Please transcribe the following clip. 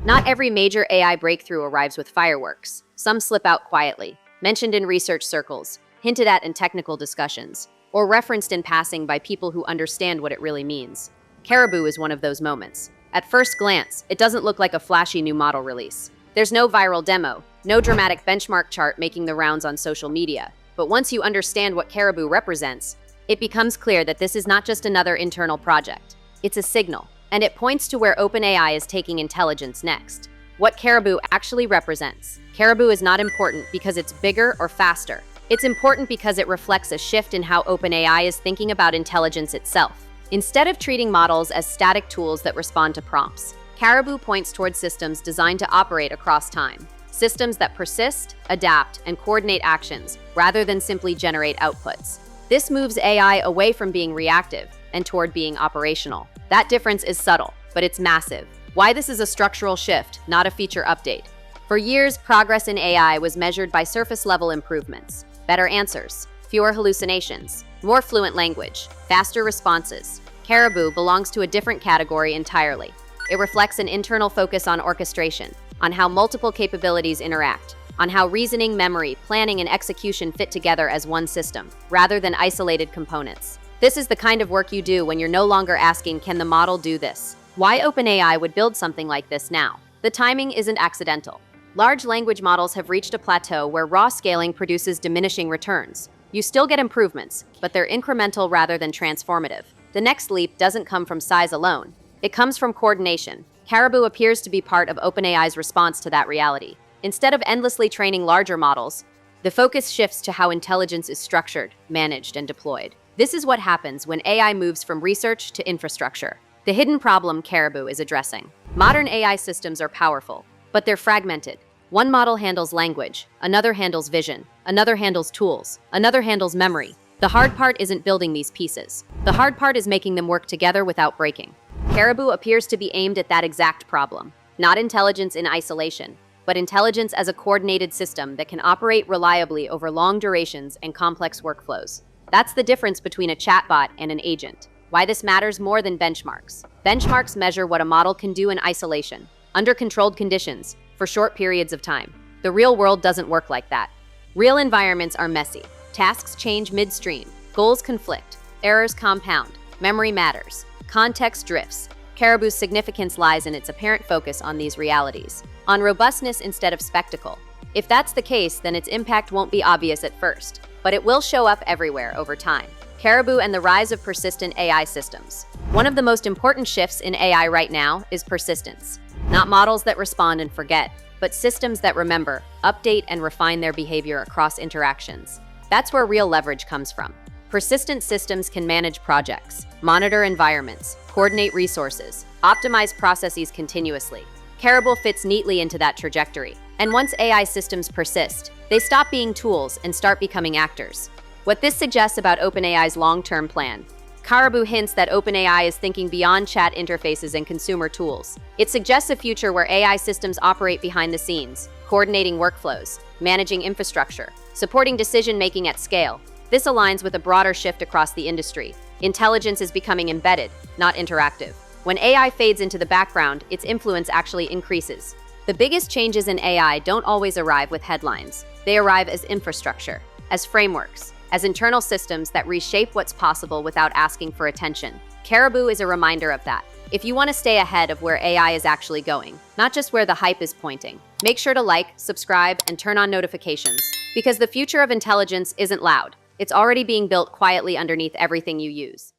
Not every major AI breakthrough arrives with fireworks. Some slip out quietly, mentioned in research circles, hinted at in technical discussions, or referenced in passing by people who understand what it really means. CARIBOU is one of those moments. At first glance, it doesn't look like a flashy new model release. There's no viral demo, no dramatic benchmark chart making the rounds on social media. But once you understand what CARIBOU represents, it becomes clear that this is not just another internal project. It's a signal, and it points to where OpenAI is taking intelligence next. What CARIBOU actually represents. CARIBOU is not important because it's bigger or faster. It's important because it reflects a shift in how OpenAI is thinking about intelligence itself. Instead of treating models as static tools that respond to prompts, CARIBOU points toward systems designed to operate across time. Systems that persist, adapt, and coordinate actions, rather than simply generate outputs. This moves AI away from being reactive and toward being operational. That difference is subtle, but it's massive. Why this is a structural shift, not a feature update. For years, progress in AI was measured by surface-level improvements. Better answers, fewer hallucinations, more fluent language, faster responses. CARIBOU belongs to a different category entirely. It reflects an internal focus on orchestration, on how multiple capabilities interact, on how reasoning, memory, planning, and execution fit together as one system, rather than isolated components. This is the kind of work you do when you're no longer asking, can the model do this? Why OpenAI would build something like this now? The timing isn't accidental. Large language models have reached a plateau where raw scaling produces diminishing returns. You still get improvements, but they're incremental rather than transformative. The next leap doesn't come from size alone. It comes from coordination. CARIBOU appears to be part of OpenAI's response to that reality. Instead of endlessly training larger models, the focus shifts to how intelligence is structured, managed, and deployed. This is what happens when AI moves from research to infrastructure. The hidden problem CARIBOU is addressing. Modern AI systems are powerful, but they're fragmented. One model handles language, another handles vision, another handles tools, another handles memory. The hard part isn't building these pieces. The hard part is making them work together without breaking. CARIBOU appears to be aimed at that exact problem. Not intelligence in isolation, but intelligence as a coordinated system that can operate reliably over long durations and complex workflows. That's the difference between a chatbot and an agent. Why this matters more than benchmarks. Benchmarks measure what a model can do in isolation, under controlled conditions, for short periods of time. The real world doesn't work like that. Real environments are messy. Tasks change midstream. Goals conflict. Errors compound. Memory matters. Context drifts. CARIBOU's significance lies in its apparent focus on these realities, on robustness instead of spectacle. If that's the case, then its impact won't be obvious at first, but it will show up everywhere over time. CARIBOU and the rise of persistent AI systems. One of the most important shifts in AI right now is persistence. Not models that respond and forget, but systems that remember, update, and refine their behavior across interactions. That's where real leverage comes from. Persistent systems can manage projects, monitor environments, coordinate resources, optimize processes continuously. CARIBOU fits neatly into that trajectory. And once AI systems persist, they stop being tools and start becoming actors. What this suggests about OpenAI's long-term plan. CARIBOU hints that OpenAI is thinking beyond chat interfaces and consumer tools. It suggests a future where AI systems operate behind the scenes, coordinating workflows, managing infrastructure, supporting decision-making at scale. This aligns with a broader shift across the industry. Intelligence is becoming embedded, not interactive. When AI fades into the background, its influence actually increases. The biggest changes in AI don't always arrive with headlines. They arrive as infrastructure, as frameworks, as internal systems that reshape what's possible without asking for attention. CARIBOU is a reminder of that. If you want to stay ahead of where AI is actually going, not just where the hype is pointing, make sure to like, subscribe, and turn on notifications. Because the future of intelligence isn't loud. It's already being built quietly underneath everything you use.